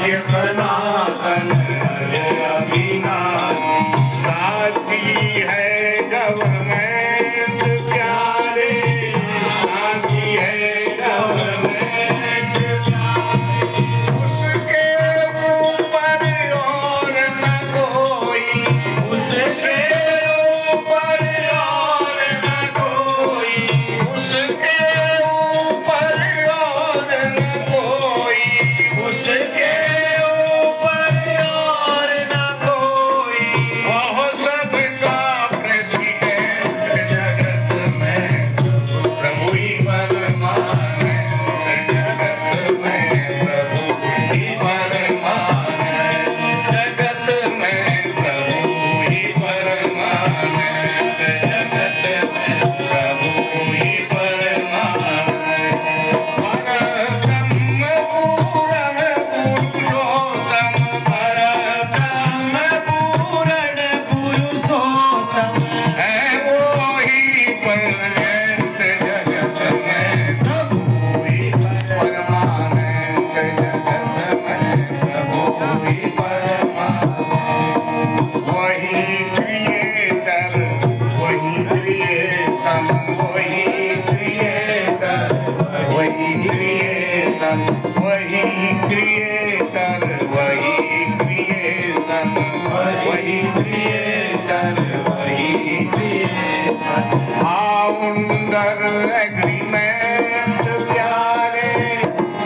सत्य सनातन अजय अविनाशी, साथी है गवर्नमेंट प्यारे, साथी है गवर्नमेंट प्यारे, उसके ऊपर और न कोई, उसके ऊपर और न कोई, उसके ऊपर और न कोई, उसके ऊपर और न कोई, वह सबका प्रेसिडेंट जगत में, प्रभु ही परमानंद जगत में, प्रभु ही परमानंद जगत में, प्रभु ही परमानंद जगत में, प्रभु ही परमानंद। परब्रह्म पूर्ण पुरुषोत्तम, परब्रह्म पूर्ण पुरुषोत्तम, है वो ही परमानंद जगत में, प्रभु ही परमानंद जगत में, प्रभु ही परमानंद। वही क्रिएटर, वही क्रिएशन, वही क्रिएटर, वही क्रिएशन, वही क्रिएटर, वही क्रिएशन, वही क्रिएटर, वही क्रिएशन। फाउंडर एग्रीमेंट प्यारे,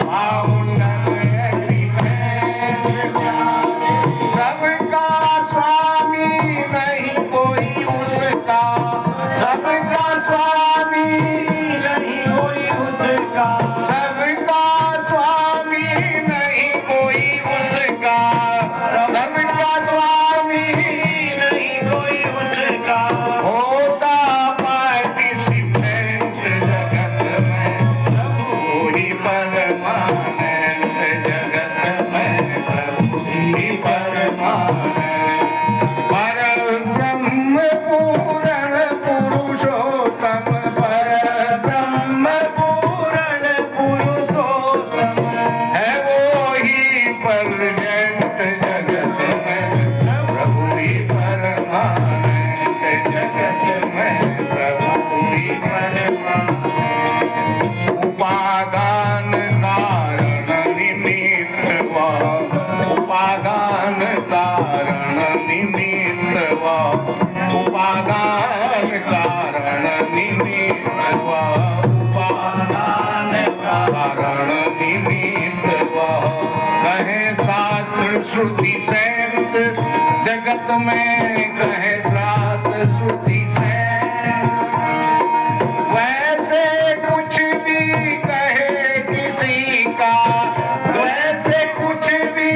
फाउंडर एग्रीमेंट प्यारे, सबका स्वामी नहीं कोई उसका, सबका स्वामी नहीं कोई उसका, सबका स्वामी नहीं कोई उसका, सबका स्वामी नहीं कोई उसका, होता पार्टिसिपेंट जगत में, प्रभु ही परमानंद जगत में, प्रभु ही परमानंद। परब्रह्म पूर्ण पुरुषोत्तम, परब्रह्म पूर्ण पुरुषोत्तम, है वो ही परजेंट जगत में, प्रभु ही परमानंद जगत में, प्रभु ही परमानंद। उपादान कारण निमित्त वह, उपादान कारण निमित्त वह, उपादान कारण निमित्त वह, उपादान कारण निमित्त वह, कहे शास्त्र श्रुति सैंत जगत में, कहे शास्त्र श्रुति सैंत, वैसे कुछ भी कहे किसी का, वैसे कुछ भी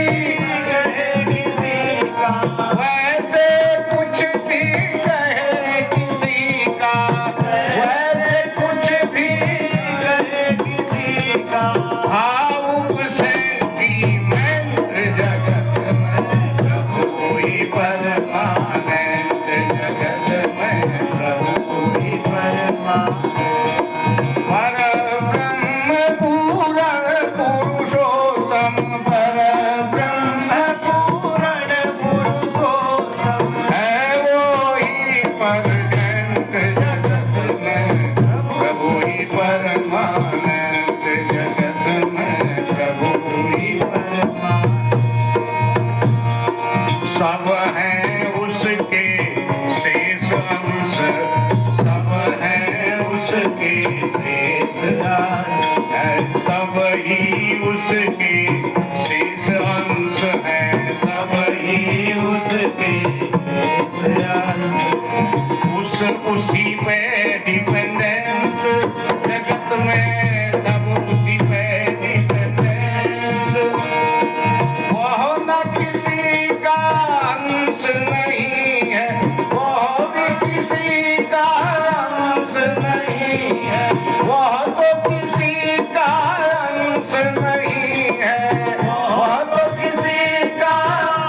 कहे किसी का, वैसे कुछ भी कहे किसी का, वैसे कुछ भी कहे किसी का, भावुक सेंटीमेंट जगत में, प्रभु ही परमानंद जगत में, प्रभु ही परमानंद। परब्रह्म पूर्ण पुरुषोत्तम, परब्रह्म पूर्ण पुरुषोत्तम, है वो ही परजेंट जगत में, प्रभु ही परमानंद जगत में, प्रभु ही परमानंद। सब हैं उसके शेष अंश, सब हैं उसके शेष अंश, सब ही उसके शेष अंश है, सब ही उसके शेष अंश, उसी पे डिपेंडेंट जगत में, सब उसी पे डिपेंडेंट, वह न किसी का अंश नहीं है, वह भी किसी का अंश नहीं है, वह तो किसी का अंश नहीं है, वह तो किसी का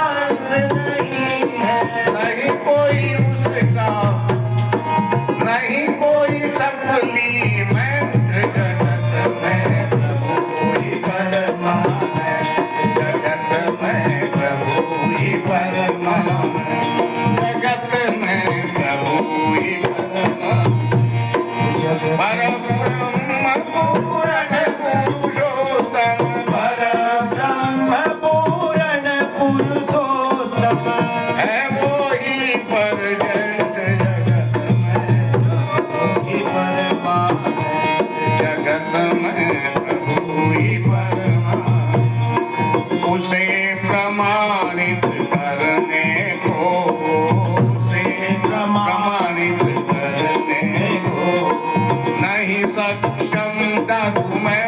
अंश नहीं है, नहीं कोई उसका, नहीं सक्षम दादू मैं